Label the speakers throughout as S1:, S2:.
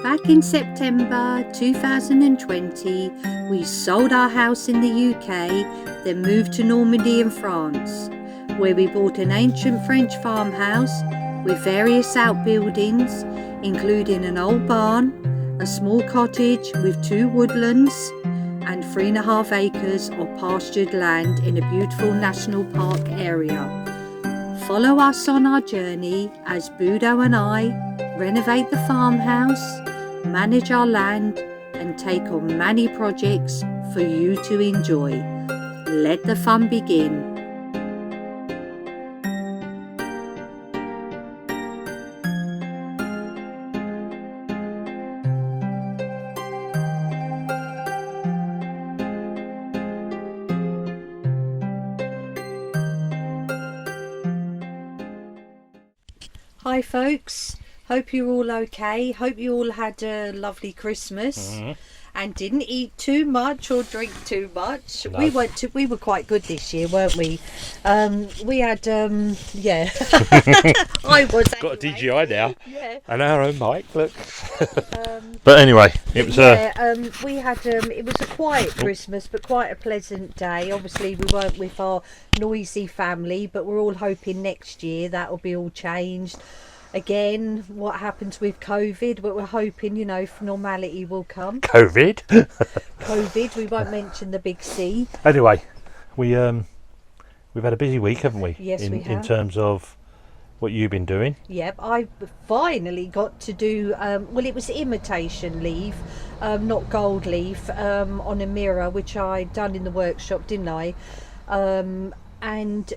S1: Back in September 2020, we sold our house in the UK, then moved to Normandy in France, where we bought an ancient French farmhouse with various outbuildings, including an old barn, a small cottage with 2 woodlands, and 3.5 acres of pastured land in a beautiful national park area. Follow us on our journey as Budo and I renovate the farmhouse, manage our land, and take on many projects for you to enjoy. Let the fun begin. Hi folks, hope you're all okay. Hope you all had a lovely Christmas and didn't eat too much or drink too much. No. We were quite good this year, weren't we? We had yeah. I was
S2: got a DJI now.
S1: Yeah.
S2: And our own mic, look. But anyway, it was
S1: we had it was a quiet Christmas but quite a pleasant day. Obviously we weren't with our noisy family, but we're all hoping next year that'll be all changed. Again, what happens with COVID, but we're hoping, you know, normality will come.
S2: COVID?
S1: COVID, we won't mention the big C.
S2: Anyway, we've had a busy week, haven't we?
S1: Yes, we have.
S2: In terms of what you've been doing.
S1: Yep, I finally got to do, well, it was imitation leaf, not gold leaf, on a mirror, which I done in the workshop, didn't I? And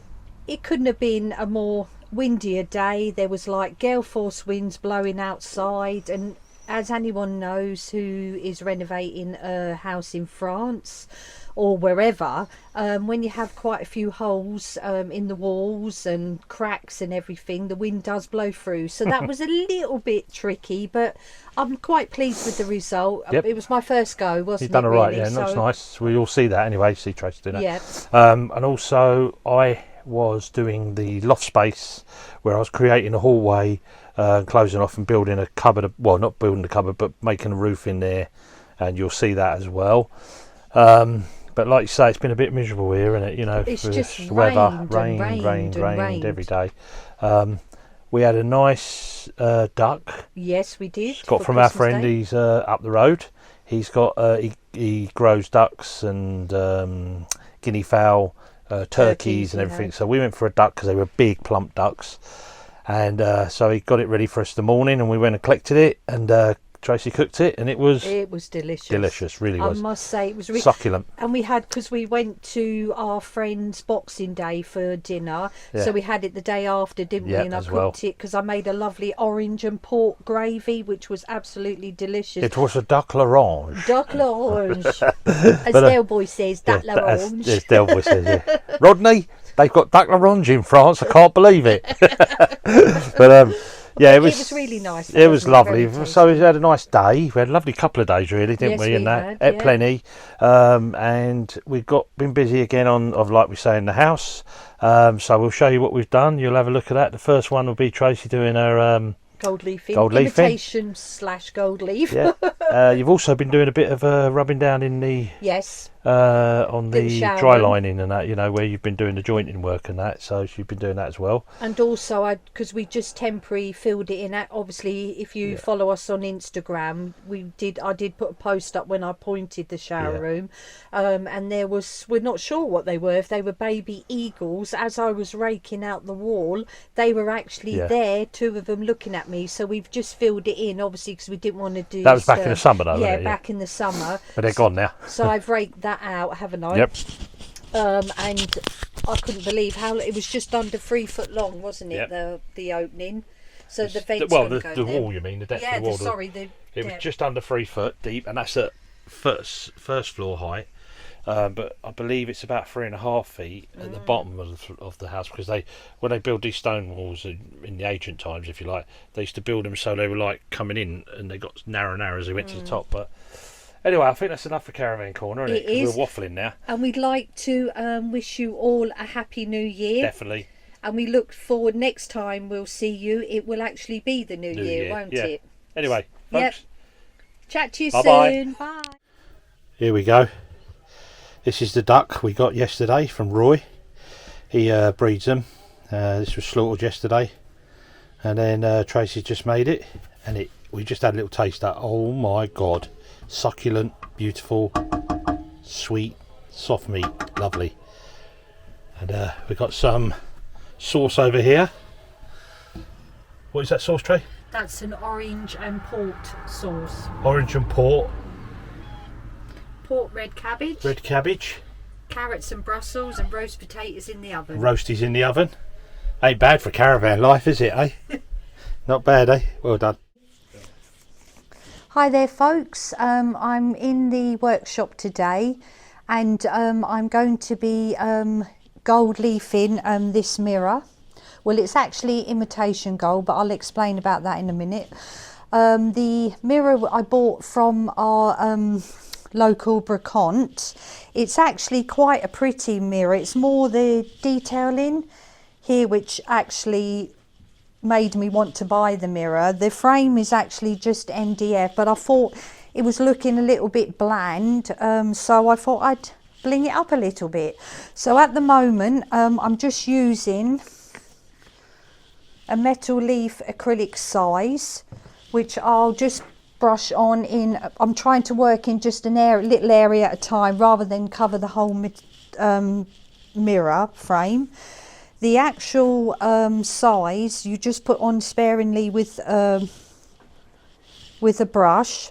S1: it couldn't have been a more windier day. There was like gale force winds blowing outside, and as anyone knows who is renovating a house in France or wherever, when you have quite a few holes in the walls and cracks and everything, the wind does blow through. So that was a little bit tricky, but I'm quite pleased with the result.
S2: Yep.
S1: It was my first go, wasn't
S2: You've done
S1: it?
S2: all right,
S1: really?
S2: yeah, and that's nice. We all see that anyway, see Tracy doing that.
S1: Yep.
S2: And also I was doing the loft space where I was creating a hallway, closing off and building a cupboard, well, not building the cupboard but making a roof in there, and you'll see that as well. But like you say, it's been a bit miserable here, isn't it? You know,
S1: it's just
S2: weather,
S1: rained
S2: every day. We had a nice duck.
S1: Yes, we did.
S2: Got from our friend. He's up the road. He's got he grows ducks and guinea fowl, turkeys and everything. So we went for a duck because they were big plump ducks, and so he got it ready for us in the morning, and we went and collected it, and Tracy cooked it, and it was delicious, really was.
S1: I must say, it was really
S2: succulent.
S1: And we had, because we went to our friend's Boxing Day for dinner, so we had it the day after, didn't we? And I cooked it because I made a lovely orange and pork gravy, which was absolutely delicious.
S2: It was a duck l'orange.
S1: Duck l'orange, as Del Boy says, duck l'orange.
S2: As Del Boy says, yeah. Rodney, they've got duck l'orange in France. I can't believe it. But yeah, it was
S1: really nice.
S2: It was lovely. So we had a nice day. We had a lovely couple of days, really, didn't we? And that ate plenty, and we've been busy again of like we say in the house. So we'll show you what we've done. You'll have a look at that. The first one will be Tracy doing her
S1: gold leafing,
S2: imitation
S1: / gold leaf.
S2: Yeah. You've also been doing a bit of rubbing down in the on the dry lining and that, you know, where you've been doing the jointing work and that, so you've been doing that as well.
S1: And also because we just temporarily filled it in. Obviously, if you follow us on Instagram, I did put a post up when I pointed the shower room, and we're not sure what they were, if they were baby eagles. As I was raking out the wall, they were actually there, 2 of them looking at me. So we've just filled it in, obviously, because we didn't want to do
S2: that was back in the summer though,
S1: wasn't it? Back in the summer,
S2: but they're gone now.
S1: So I've raked that out, haven't I?
S2: Yep.
S1: And I couldn't believe how it was just under 3 foot long, wasn't it? The opening. So the vents
S2: the wall, you mean, the depth of the wall.
S1: It
S2: was just under 3 foot deep, and that's at first floor height. But I believe it's about 3.5 feet at the bottom of the house, because when they build these stone walls in the ancient times, if you like, they used to build them so they were like coming in, and they got narrow as they went to the top. But anyway, I think that's enough for Caravan Corner, isn't it? Because we're waffling now.
S1: And we'd like to wish you all a happy new year.
S2: Definitely.
S1: And we look forward, next time we'll see you, it will actually be the new year, won't it?
S2: Anyway, folks,
S1: Chat to you
S2: Bye-bye.
S1: soon. Bye.
S2: Here we go. This is the duck we got yesterday from Roy. He breeds them. This was slaughtered yesterday, and then Tracy just made it, and we just had a little taste of that. Oh my god, succulent, beautiful, sweet, soft meat, lovely. And we've got some sauce over here. What is that sauce, Trey?
S1: That's an orange and port sauce.
S2: Orange and port.
S1: Port red cabbage.
S2: Red cabbage.
S1: Carrots and Brussels and roast potatoes in the oven.
S2: Roasties in the oven. Ain't bad for caravan life, is it, eh? Not bad, eh? Well done.
S1: Hi there folks, I'm in the workshop today, and I'm going to be gold leafing this mirror. Well, it's actually imitation gold, but I'll explain about that in a minute. The mirror I bought from our local bricant, it's actually quite a pretty mirror. It's more the detailing here which actually made me want to buy the mirror. The frame is actually just MDF, but I thought it was looking a little bit bland, so I thought I'd bling it up a little bit. So at the moment I'm just using a metal leaf acrylic size, which I'll just brush on in. I'm trying to work in just an little area at a time rather than cover the whole mirror frame. The actual size you just put on sparingly with a brush,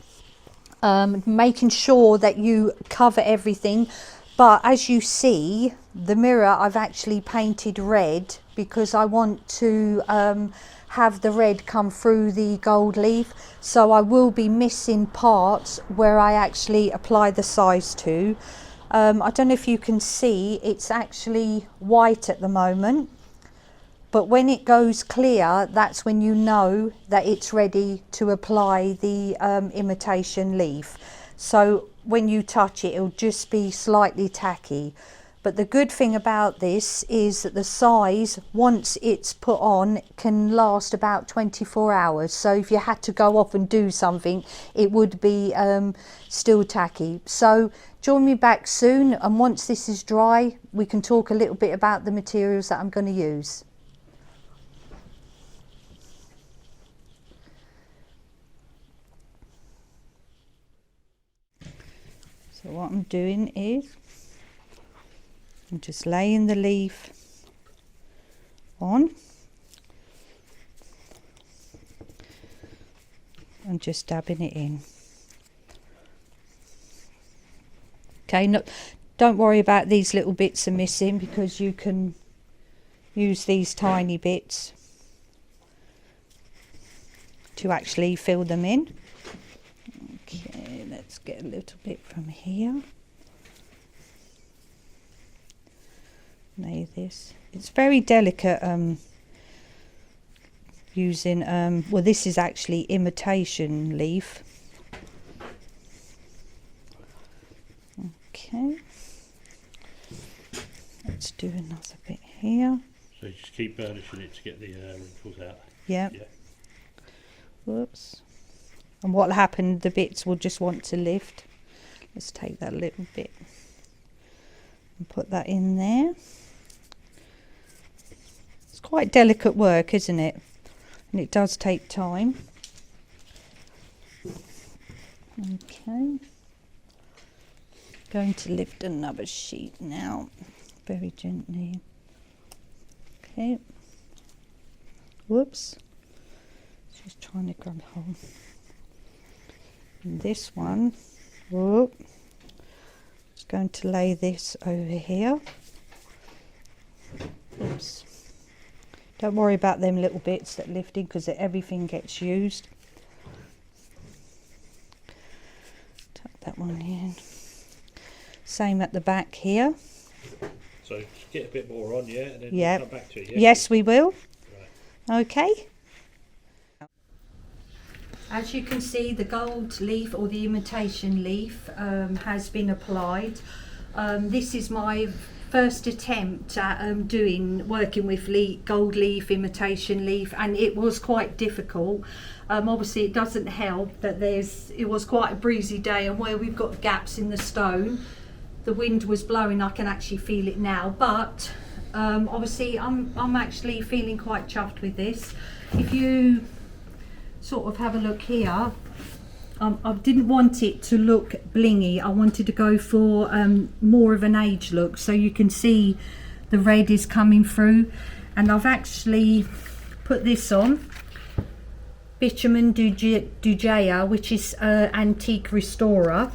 S1: making sure that you cover everything. But as you see, the mirror I've actually painted red because I want to have the red come through the gold leaf, so I will be missing parts where I actually apply the size to. I don't know if you can see, it's actually white at the moment, but when it goes clear, that's when you know that it's ready to apply the imitation leaf. So when you touch it, it'll just be slightly tacky. But the good thing about this is that the size, once it's put on, can last about 24 hours. So if you had to go off and do something, it would be still tacky. So join me back soon, and once this is dry, we can talk a little bit about the materials that I'm going to use. So what I'm doing is I'm just laying the leaf on and just dabbing it in. Okay, no, don't worry about these little bits are missing, because you can use these tiny bits to actually fill them in. Okay, let's get a little bit from here. Lay this. It's very delicate using well, this is actually imitation leaf. Okay, let's do another bit here.
S2: So you just keep burnishing it to get the wrinkles out.
S1: Yeah. Whoops. And what'll happen, the bits will just want to lift. Let's take that little bit and put that in there. It's quite delicate work, isn't it? And it does take time. Okay. Going to lift another sheet now, very gently. Okay. Whoops. Just trying to grab hold. And this one, whoop. Just going to lay this over here. Oops. Don't worry about them little bits that lifting, because everything gets used. Tuck that one in. Same at the back here.
S2: So just get a bit more on, yeah, and then
S1: we'll
S2: come back to it.
S1: Yeah? Yes, we will.
S2: Right.
S1: Okay. As you can see, the gold leaf, or the imitation leaf, has been applied. This is my first attempt at working with gold leaf, imitation leaf, and it was quite difficult. Obviously it doesn't help that it was quite a breezy day, and where we've got gaps in the stone, the wind was blowing. I can actually feel it now, but obviously I'm actually feeling quite chuffed with this. If you sort of have a look here, I didn't want it to look blingy. I wanted to go for more of an age look, so you can see the red is coming through. And I've actually put this on, Bitumen Dujea, which is Antique Restorer,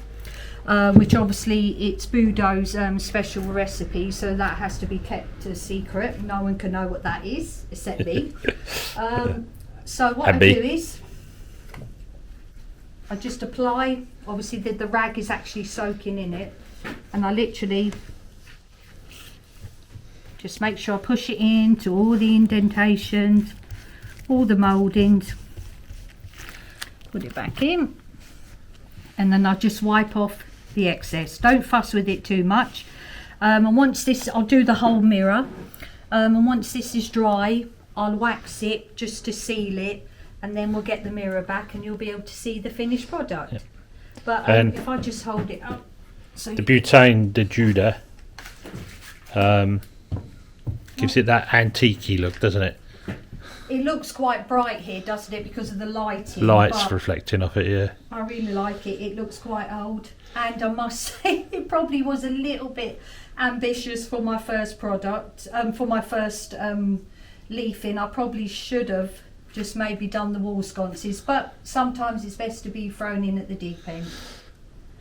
S1: which obviously it's Budo's special recipe, so that has to be kept a secret. No one can know what that is except me. So what I do is I just apply, obviously the rag is actually soaking in it, and I literally just make sure I push it into all the indentations, all the mouldings, put it back in, and then I just wipe off the excess. Don't fuss with it too much. And once this, I'll do the whole mirror, and once this is dry, I'll wax it just to seal it, and then we'll get the mirror back and you'll be able to see the finished product. Yep. But if I just hold it up, so the
S2: butane de Judah gives it that antique-y look, doesn't it?
S1: It looks quite bright here, doesn't it, because of the lighting?
S2: Lights reflecting off it, yeah.
S1: I really like it. It looks quite old, and I must say it probably was a little bit ambitious for my first product, for my first leafing. I probably should have just maybe done the wall sconces, but sometimes it's best to be thrown in at the deep end.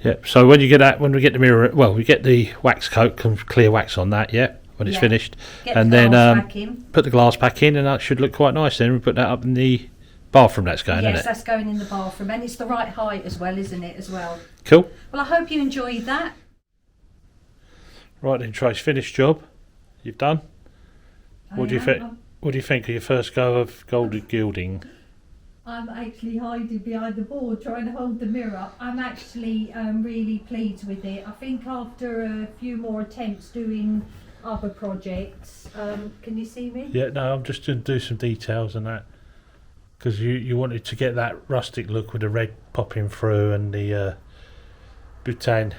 S2: Yep. So when we get the mirror, well, we get the wax coat, clear wax on that, yeah, when it's finished, and then put the glass back in, and that should look quite nice. Then we put that up in the bathroom. That's going, isn't it?
S1: Yes, that's going in the bathroom, and it's the right height as well, isn't it? As well.
S2: Cool.
S1: Well, I hope you enjoyed that.
S2: Right then, Trace, finished job. You've done. What do you think? What do you think of your first go of gold gilding?
S1: I'm actually hiding behind the board trying to hold the mirror. I'm actually really pleased with it. I think after a few more attempts doing other projects, can you see me?
S2: Yeah, no, I'm just going to do some details on that, because you wanted to get that rustic look with the red popping through and the butane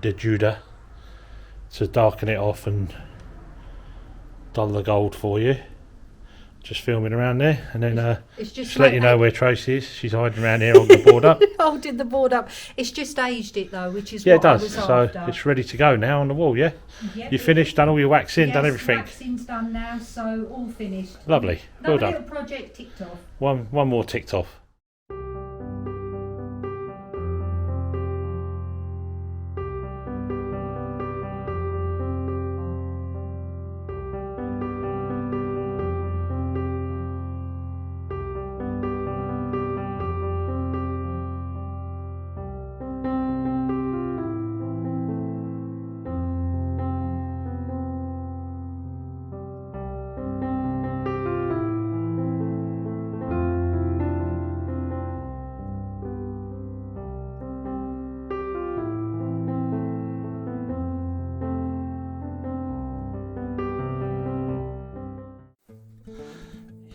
S2: de Judah to darken it off and dull the gold for you. Just filming around there, and then just let you know where Tracy is. She's hiding around here holding the board up.
S1: Holding the board up. It's just aged it though, which is
S2: what
S1: it does.
S2: I was after. So it's ready to go now on the wall, yeah?
S1: Yep.
S2: You finished, done all your waxing,
S1: yes,
S2: done everything?
S1: Waxing's done now, so all finished.
S2: Lovely, well done.
S1: Little project ticked off.
S2: One more ticked off.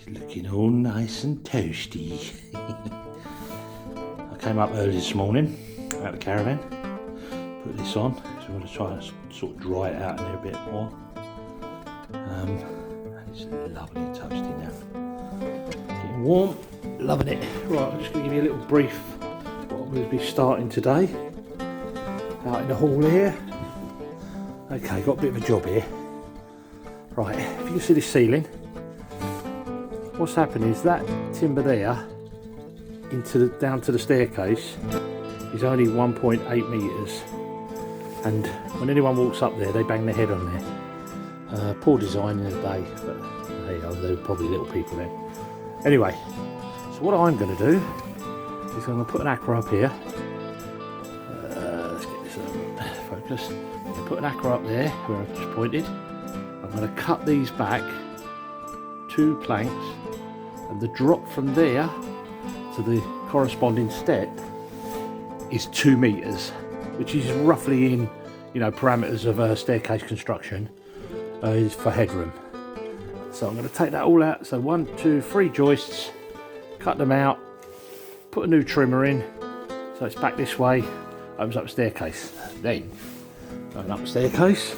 S2: Looking all nice and toasty. I came up early this morning out of the caravan, put this on, so I'm going to try and sort of dry it out in there a bit more. And it's lovely and toasty now. Getting warm, loving it. Right, I'm just going to give you a little brief what I'm going to be starting today. Out in the hall here. Okay, got a bit of a job here. Right, if you can see this ceiling, what's happened is that timber there down to the staircase is only 1.8 metres, and when anyone walks up there they bang their head on there. Poor design in the day, but hey, they're probably little people then. Anyway, so what I'm going to do is I'm going to put an aqua up here. Let's get this focused. I'm going to put an aqua up there where I've just pointed. I'm going to cut these back 2 planks, and the drop from there to the corresponding step is 2 metres, which is roughly in parameters of staircase construction. is for headroom. So I'm going to take that all out. So 1, 2, 3 joists, cut them out, put a new trimmer in, so it's back this way, opens up a staircase. Then going up the staircase,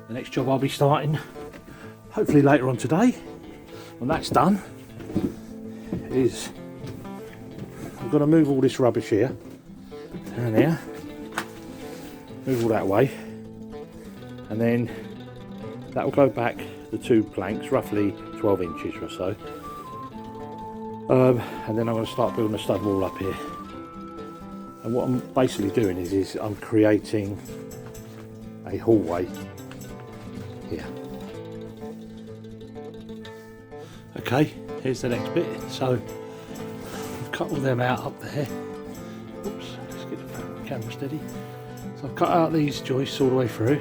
S2: the next job I'll be starting, hopefully later on today, when that's done, is I'm going to move all this rubbish here, down here, move all that way, and then that will go back the 2 planks, roughly 12 inches or so. And then I'm going to start building a stud wall up here. And what I'm basically doing is I'm creating a hallway here. Okay, here's the next bit. So I've cut all them out up there. Oops, let's get the camera steady. So I've cut out these joists all the way through.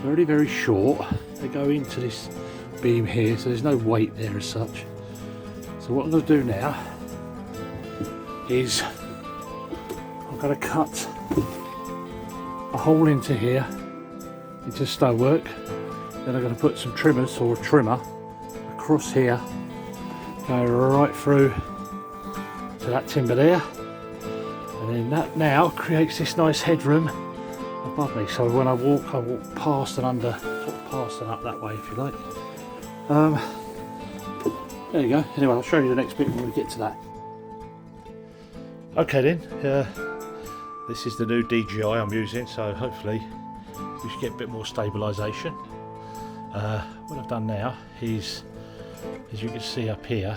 S2: Very, very short. They go into this beam here, so there's no weight there as such. So what I'm going to do now is I'm going to cut a hole into here, into stonework. Then I'm going to put some trimmers or a trimmer across here, go right through to that timber there, and then that now creates this nice headroom above me. So when I walk past and under, sort of past and up that way, if you like. There you go. Anyway, I'll show you the next bit when we get to that. Okay then, this is the new DGI I'm using, so hopefully we should get a bit more stabilisation. What I've done now is, as you can see up here,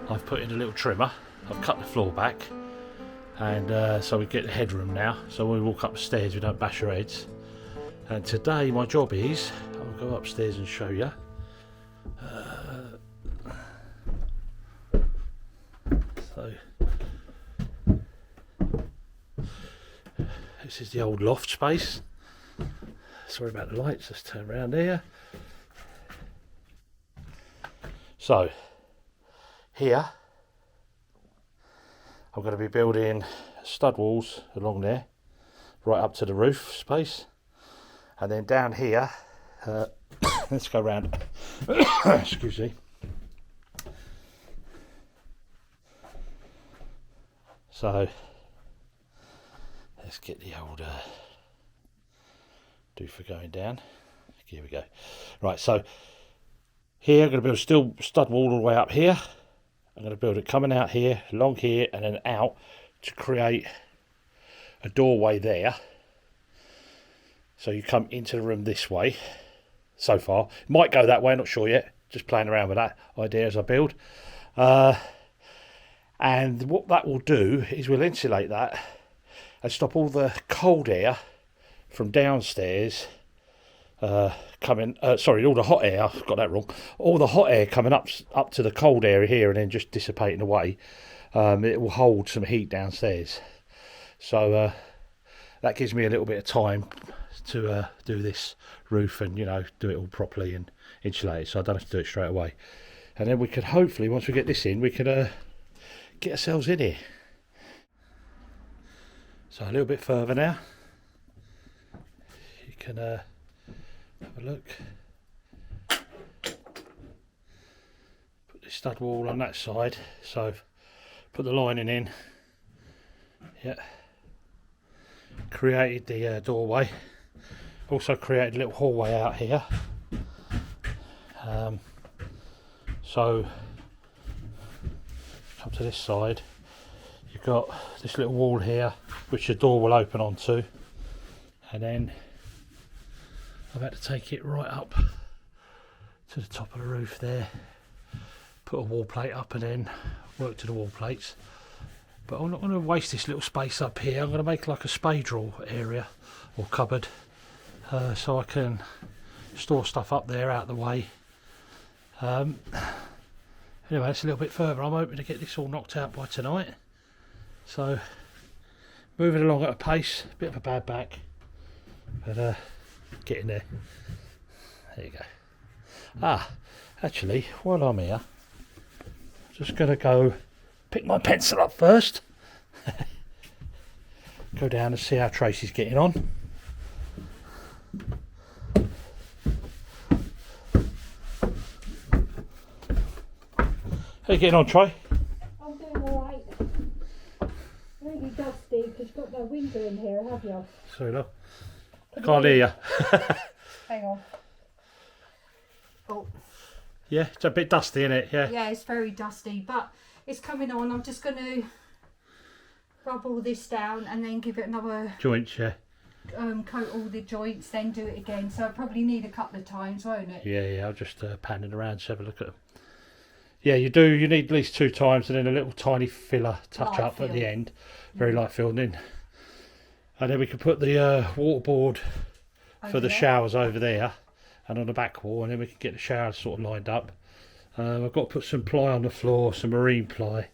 S2: I've put in a little trimmer. I've cut the floor back, and so we get the headroom now, so when we walk up the stairs we don't bash our heads. And today my job is, I'll go upstairs and show you. So this is the old loft space. Sorry about the lights, let's turn around here. So here I'm going to be building stud walls along there, right up to the roof space, and then down here, let's go round, excuse me. So let's get the old do for going down. Here we go. Right, so here I'm going to build still stud wall all the way up here. I'm going to build it coming out here, along here, and then out to create a doorway there. So you come into the room this way. So far, it might go that way, not sure yet. Just playing around with that idea as I build. And what that will do is we'll insulate that and stop all the cold air from downstairs coming, sorry, all the hot air, I've got that wrong, all the hot air coming up to the cold area here and then just dissipating away. It will hold some heat downstairs, so that gives me a little bit of time to do this roof and, you know, do it all properly and insulate it, so I don't have to do it straight away. And then we could hopefully, once we get this in, we could get ourselves in here. So a little bit further now, you can have a look. Put the stud wall on that side, so put the lining in. Yeah, created the doorway. Also created a little hallway out here. So come to this side, you've got this little wall here which the door will open onto, and then I've had to take it right up to the top of the roof there, put a wall plate up and then work to the wall plates. But I'm not going to waste this little space up here. I'm going to make like a spade-drawer area or cupboard, so I can store stuff up there out of the way. Anyway, it's a little bit further. I'm hoping to get this all knocked out by tonight. So, moving along at a pace, a bit of a bad back, but getting there. There you go. Actually, while I'm here, I'm just going to go pick my pencil up first. Go down and see how Tracy's getting on. you getting on, Troy?
S1: I'm doing alright. Really dusty because you've got no window in here, have you?
S2: Sorry, love. I can't hear you.
S1: Hang on. Oh.
S2: Yeah, it's a bit dusty, isn't it? Yeah.
S1: Yeah, it's very dusty, but it's coming on. I'm just going to rub all this down and then give it another
S2: Joints, yeah.
S1: Coat all the joints, then do it again. So I probably need a couple of times, won't it?
S2: Yeah. I'll just pan it around to have a look at them. Yeah, you do. You need at least 2 times, and then a little tiny filler touch up at the end. Very light filled. And then we can put the waterboard for the showers over there and on the back wall, and then we can get the showers sort of lined up. I've got to put some ply on the floor, some marine ply,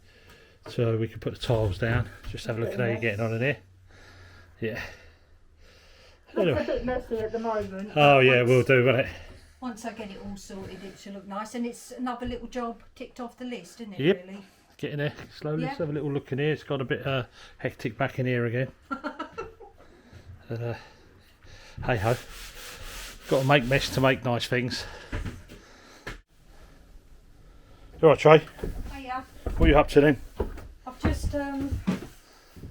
S2: so we can put the tiles down. Just have a look at how you're getting on in here. Yeah. Anyway.
S1: It's a bit messy at the moment.
S2: Oh yeah, we'll do, won't it?
S1: Once I get it all sorted, it should look nice, and it's another little job ticked off the list, isn't it?
S2: Yep.
S1: Really.
S2: Getting there slowly.
S1: Yeah.
S2: Let's have a little look in here. It's got a bit hectic back in here again. Hey ho. Got to make mess to make nice things. You alright, Trey?
S1: Hiya.
S2: What are you up to then?
S1: I've just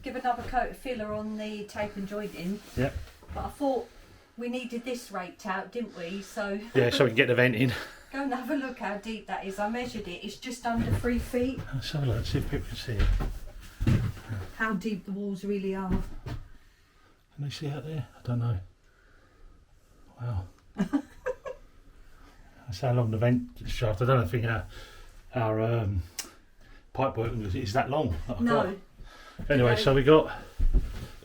S1: give another coat of filler on the tape and jointing.
S2: Yep.
S1: But I thought we needed this raked out, didn't we? So
S2: Yeah, so we can get the vent in.
S1: go and have a look how deep that is. I measured it. It's just under 3 feet.
S2: Let's have a look, see if people can see it.
S1: How deep the walls really are.
S2: Can they see out there? I don't know. Wow. That's how long the vent shaft. I don't think our pipe work is that long.
S1: No.
S2: Anyway, so we got a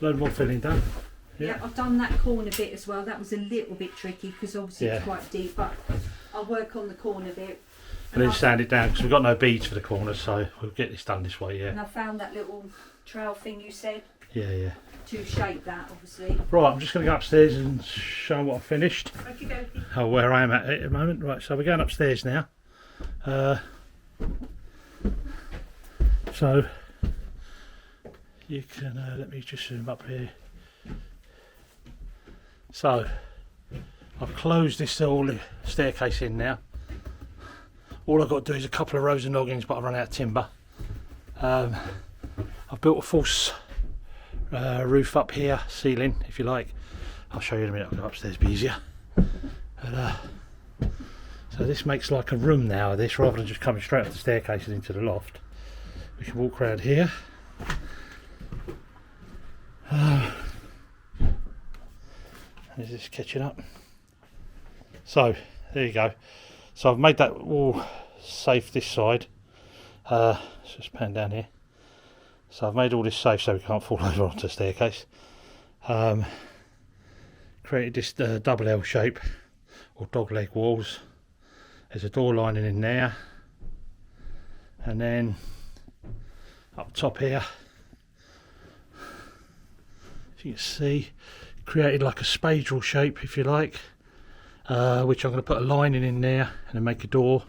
S2: load more filling done.
S1: Yeah, I've done that corner bit as well. That was a little bit tricky because obviously it's quite deep, but I'll work on the corner bit.
S2: And then sand it down because we've got no beads for the corners, so we'll get this done this way,
S1: And I found that little trowel thing you said
S2: Yeah.
S1: to shape that, obviously.
S2: Right, I'm just going to go upstairs and show what I've finished.
S1: Okey-dokey.
S2: Where I am at the moment. Right, so we're going upstairs now. So you can let me just zoom up here. So I've closed this all staircase in now. All I've got to do is a couple of rows of noggins, but I've run out of timber. I've built a false roof up here, ceiling if you like. I'll show you in a minute. I'll go upstairs, be easier. So this makes like a room now of this, rather than just coming straight up the staircase and into the loft. We can walk around here. Is this catching up? So there you go. So I've made that all safe this side. Let's just pan down here. So I've made all this safe so we can't fall over onto the staircase. Created this double L shape or dog leg walls. There's a door lining in there, and then up top here, as you can see, created like a spadral shape if you like, which I'm going to put a lining in there and then make a door,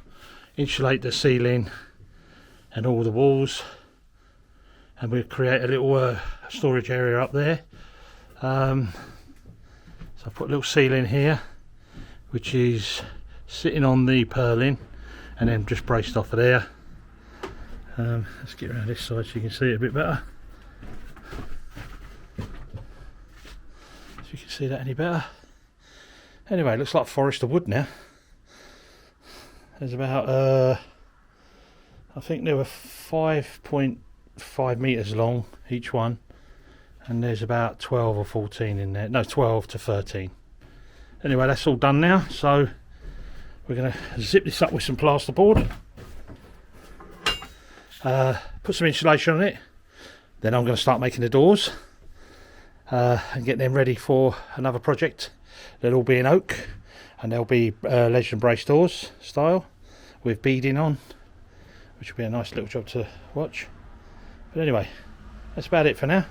S2: insulate the ceiling and all the walls, and we'll create a little storage area up there. So I've put a little ceiling here which is sitting on the purlin and then just braced off of there. Let's get around this side so you can see it a bit better. If you can see that any better. Anyway, it looks like forest of wood now. There's about I think they were 5.5 metres long each one, and there's about 12 or 14 in there. No, 12 to 13. Anyway, that's all done now, so we're going to zip this up with some plasterboard, put some insulation on it, then I'm going to start making the doors and get them ready for another project. They'll all be in oak, and they'll be ledge and brace doors style with beading on, which will be a nice little job to watch. But anyway, that's about it for now.